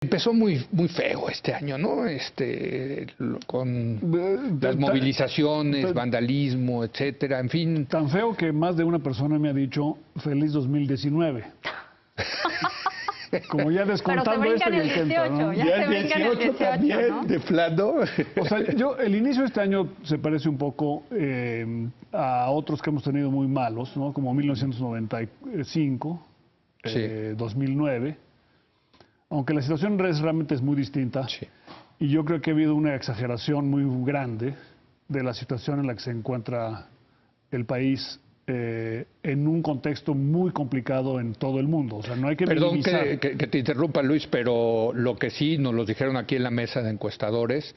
Empezó muy feo este año, ¿no? Con las movilizaciones, vandalismo, etcétera, en fin. Tan feo que más de una persona me ha dicho feliz 2019. Como ya descontando esto y el 18, ¿no? Ya el 18 también, ¿no? De plano. O sea, el inicio de este año se parece un poco a otros que hemos tenido muy malos, ¿no? Como 1995, Sí. 2009. Aunque la situación realmente es muy distinta, Sí. y yo creo que ha habido una exageración muy grande de la situación en la que se encuentra el país en un contexto muy complicado en todo el mundo. O sea, no hay que Perdón minimizar. que te interrumpa, Luis, pero lo que sí nos lo dijeron aquí en la mesa de encuestadores,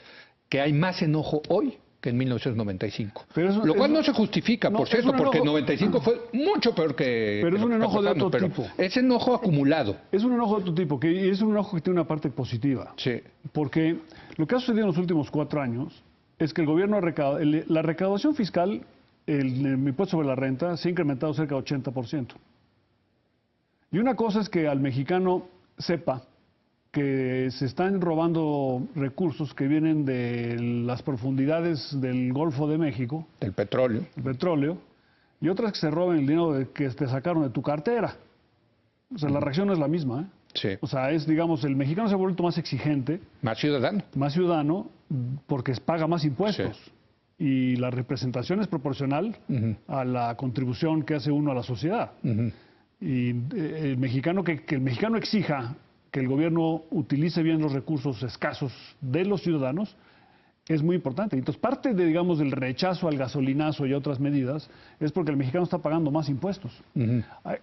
que hay más enojo hoy que en 1995. Lo cual no se justifica, por cierto, porque el 95 fue mucho peor que... Pero es un enojo de otro pero tipo. Es enojo acumulado. Es un enojo de otro tipo, y es un enojo que tiene una parte positiva. Sí. Porque lo que ha sucedido en los últimos 4 años es que el gobierno la recaudación fiscal, el impuesto sobre la renta, se ha incrementado cerca del 80%. Y una cosa es que al mexicano sepa que se están robando recursos que vienen de las profundidades del Golfo de México, El petróleo. el petróleo, y otras que se roben el dinero que te sacaron de tu cartera. O sea, la reacción no es la misma, ¿eh? Sí. O sea, digamos, el mexicano se ha vuelto más exigente, Más ciudadano. más ciudadano, porque paga más impuestos. Sí. Y la representación es proporcional a la contribución que hace uno a la sociedad. Y el mexicano, que el mexicano exija que el gobierno utilice bien los recursos escasos de los ciudadanos es muy importante. Entonces, parte de, digamos, del rechazo al gasolinazo y a otras medidas es porque el mexicano está pagando más impuestos.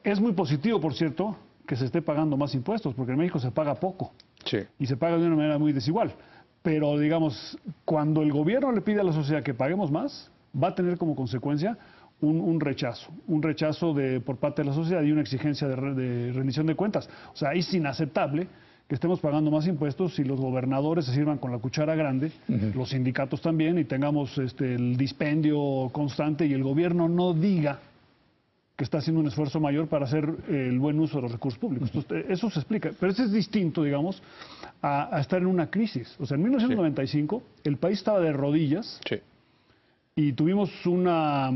Es muy positivo, por cierto, que se esté pagando más impuestos, porque en México se paga poco. Sí. Y se paga de una manera muy desigual. Pero, digamos, cuando el gobierno le pide a la sociedad que paguemos más, va a tener como consecuencia un rechazo por parte de la sociedad y una exigencia de rendición de cuentas. O sea, es inaceptable que estemos pagando más impuestos si los gobernadores se sirvan con la cuchara grande, los sindicatos también, y tengamos el dispendio constante y el gobierno no diga que está haciendo un esfuerzo mayor para hacer el buen uso de los recursos públicos. Entonces, eso se explica. Pero eso es distinto, digamos, a estar en una crisis. O sea, en 1995 el país estaba de rodillas. Sí. Y tuvimos una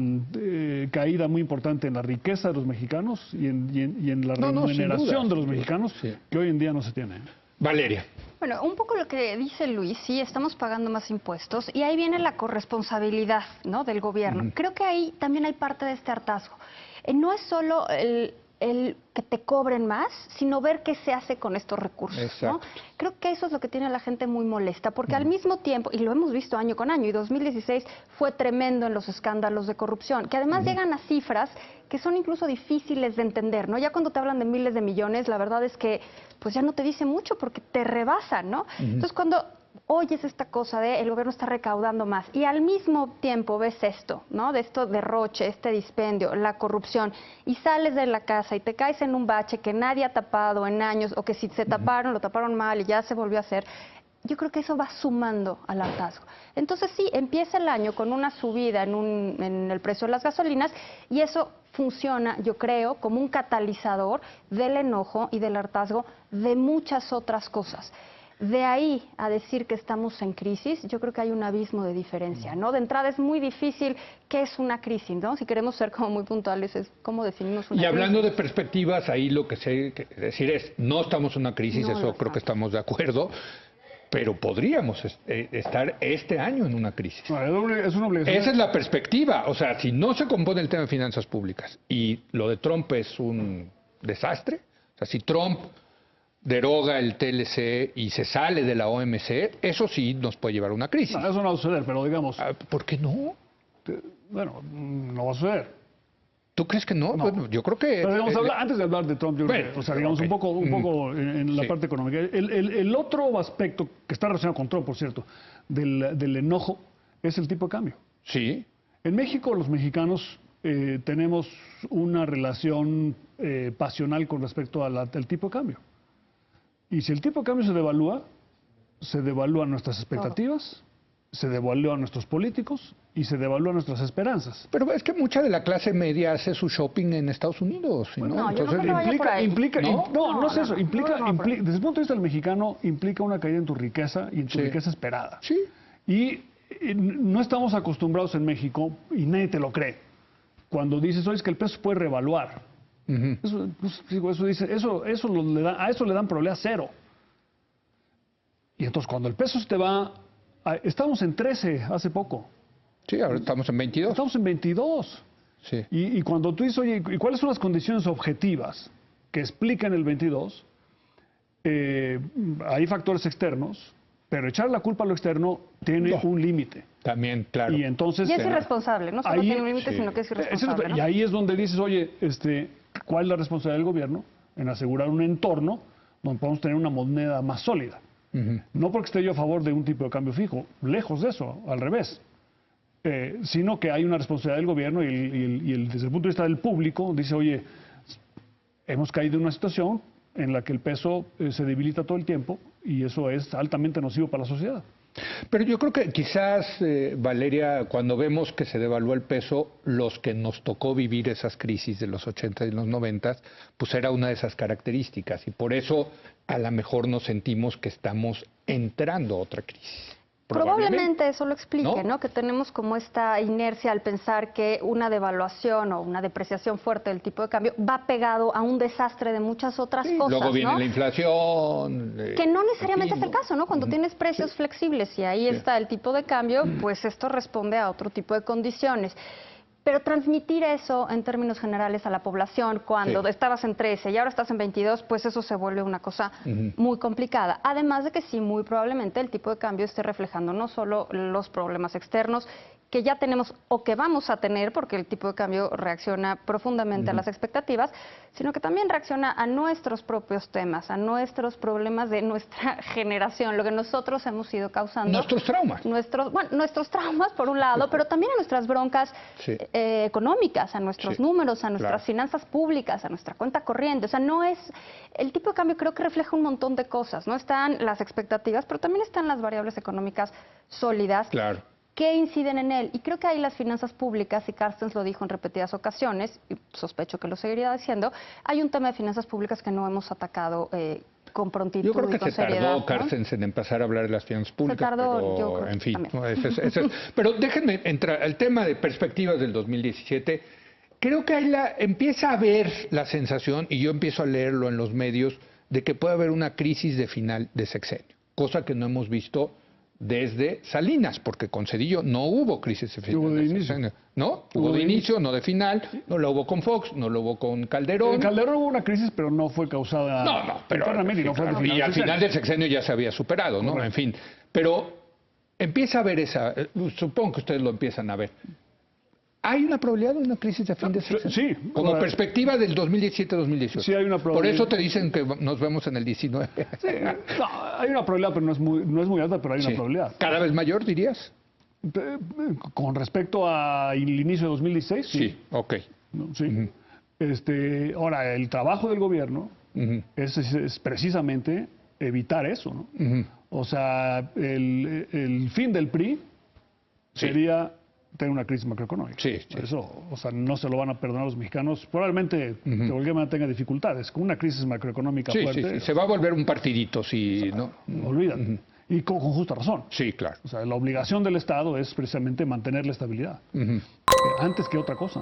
caída muy importante en la riqueza de los mexicanos y en la remuneración de los mexicanos, que hoy en día no se tiene. Valeria. Bueno, un poco lo que dice Luis, sí, estamos pagando más impuestos y ahí viene la corresponsabilidad, ¿no?, del gobierno. Creo que ahí también hay parte de este hartazgo. No es solo el que te cobren más, sino ver qué se hace con estos recursos, ¿no? Creo que eso es lo que tiene a la gente muy molesta, porque al mismo tiempo, y lo hemos visto año con año, y 2016 fue tremendo en los escándalos de corrupción, que además llegan a cifras que son incluso difíciles de entender, ¿no? Ya cuando te hablan de miles de millones, la verdad es que pues ya no te dice mucho porque te rebasan, ¿no? Entonces cuando oyes esta cosa de el gobierno está recaudando más y al mismo tiempo ves esto, ¿no?, de esto derroche, este dispendio, la corrupción, y sales de la casa y te caes en un bache que nadie ha tapado en años, o que si se taparon, lo taparon mal y ya se volvió a hacer. Yo creo que eso va sumando al hartazgo. Entonces sí, empieza el año con una subida en el precio de las gasolinas y eso funciona, yo creo, como un catalizador del enojo y del hartazgo de muchas otras cosas. De ahí a decir que estamos en crisis, yo creo que hay un abismo de diferencia, ¿no? De entrada es muy difícil qué es una crisis, ¿no? Si queremos ser como muy puntuales, es cómo definimos una crisis. Y hablando de perspectivas, ahí lo que sé decir es, no estamos en una crisis, eso creo que estamos de acuerdo, pero podríamos estar este año en una crisis. Es una obligación. Esa es la perspectiva. O sea, si no se compone el tema de finanzas públicas y lo de Trump es un desastre, o sea, si Trump deroga el TLC y se sale de la OMC, eso sí nos puede llevar a una crisis. No, eso no va a suceder, pero digamos... ¿Por qué no? Bueno, no va a suceder. ¿Tú crees que no? No. Bueno, yo creo que... Pero digamos, antes de hablar de Trump, yo creo que, o sea, digamos, un poco en la parte económica. El otro aspecto que está relacionado con Trump, por cierto, del enojo, es el tipo de cambio. Sí. En México, los mexicanos tenemos una relación pasional con respecto al tipo de cambio. Y si el tipo de cambio se devalúan nuestras expectativas, se devalúa a nuestros políticos y se devalúa nuestras esperanzas. Pero es que mucha de la clase media hace su shopping en Estados Unidos, ¿no? No, yo no creo que vaya por ahí. No es eso. Desde el punto de vista del mexicano, implica una caída en tu riqueza y en tu riqueza esperada. Sí. Y no estamos acostumbrados en México, y nadie te lo cree, cuando dices, oye, es que el peso se puede revaluar. A eso le dan probabilidad cero. Y entonces cuando el peso se te va, estamos en 13 hace poco. Sí, ahora estamos en 22. Estamos en 22. Sí. Y cuando tú dices, oye, ¿y cuáles son las condiciones objetivas que explican el 22? Hay factores externos, pero echar la culpa a lo externo tiene un límite. También, claro. Y entonces... Y es irresponsable, no solo tiene un límite, sino que es irresponsable, ¿no? Y ahí es donde dices, oye, ¿cuál es la responsabilidad del gobierno en asegurar un entorno donde podamos tener una moneda más sólida? No porque esté yo a favor de un tipo de cambio fijo, lejos de eso, al revés. Sino que hay una responsabilidad del gobierno y desde el punto de vista del público dice, oye, hemos caído en una situación en la que el peso se debilita todo el tiempo y eso es altamente nocivo para la sociedad. Pero yo creo que quizás, Valeria, cuando vemos que se devalúa el peso, los que nos tocó vivir esas crisis de los 80 y los 90, pues era una de esas características y por eso a lo mejor nos sentimos que estamos entrando a otra crisis. Probablemente eso lo explique, ¿no? Que tenemos como esta inercia al pensar que una devaluación o una depreciación fuerte del tipo de cambio va pegado a un desastre de muchas otras cosas, luego viene ¿no? la inflación. Que no necesariamente es el caso, ¿no? Cuando tienes precios flexibles y ahí está el tipo de cambio, pues esto responde a otro tipo de condiciones. Pero transmitir eso en términos generales a la población, cuando estabas en 13 y ahora estás en 22, pues eso se vuelve una cosa muy complicada. Además de que sí, muy probablemente el tipo de cambio esté reflejando no solo los problemas externos que ya tenemos o que vamos a tener, porque el tipo de cambio reacciona profundamente a las expectativas, sino que también reacciona a nuestros propios temas, a nuestros problemas de nuestra generación, lo que nosotros hemos ido causando. Nuestros traumas. Nuestros traumas, por un lado, pero también a nuestras broncas económicas, a nuestros números, a nuestras finanzas públicas, a nuestra cuenta corriente. O sea, no es... El tipo de cambio creo que refleja un montón de cosas, ¿no? Están las expectativas, pero también están las variables económicas sólidas. Claro. ¿Qué inciden en él? Y creo que ahí las finanzas públicas, y Carstens lo dijo en repetidas ocasiones, y sospecho que lo seguiría diciendo, hay un tema de finanzas públicas que no hemos atacado con prontitud. Yo creo que y con se seriedad, tardó ¿no? Carstens en empezar a hablar de las finanzas públicas. Se tardó, pero, yo creo en fin, también. Pero déjenme entrar al tema de perspectivas del 2017. Creo que empieza a haber la sensación, y yo empiezo a leerlo en los medios, de que puede haber una crisis de final de sexenio, cosa que no hemos visto desde Salinas, porque con Zedillo no hubo crisis de final de sexenio. ¿No? Hubo de inicio, no de final, no lo hubo con Fox, no lo hubo con Calderón. En Calderón hubo una crisis, pero no fue causada pero y al final del sexenio ya se había superado, ¿no? Correcto. En fin, pero empieza a haber supongo que ustedes lo empiezan a ver. ¿Hay una probabilidad de una crisis de fin de sexenio? Sí. Como perspectiva del 2017-2018. Sí, hay una probabilidad. Por eso te dicen que nos vemos en el 19. Sí, no, hay una probabilidad, pero no es muy alta, pero hay una probabilidad. ¿Cada vez mayor, dirías? Con respecto al inicio de 2016, sí. Sí, ok. No, sí. Ahora, el trabajo del gobierno es precisamente evitar eso, ¿no? O sea, el fin del PRI sería tener una crisis macroeconómica. Sí. Eso, o sea, no se lo van a perdonar los mexicanos. Probablemente de cualquier manera tenga dificultades. Con una crisis macroeconómica fuerte. Sí. Se va a volver un partidito, si no. Olvídate. Y con justa razón. Sí, claro. O sea, la obligación del Estado es precisamente mantener la estabilidad. Antes que otra cosa.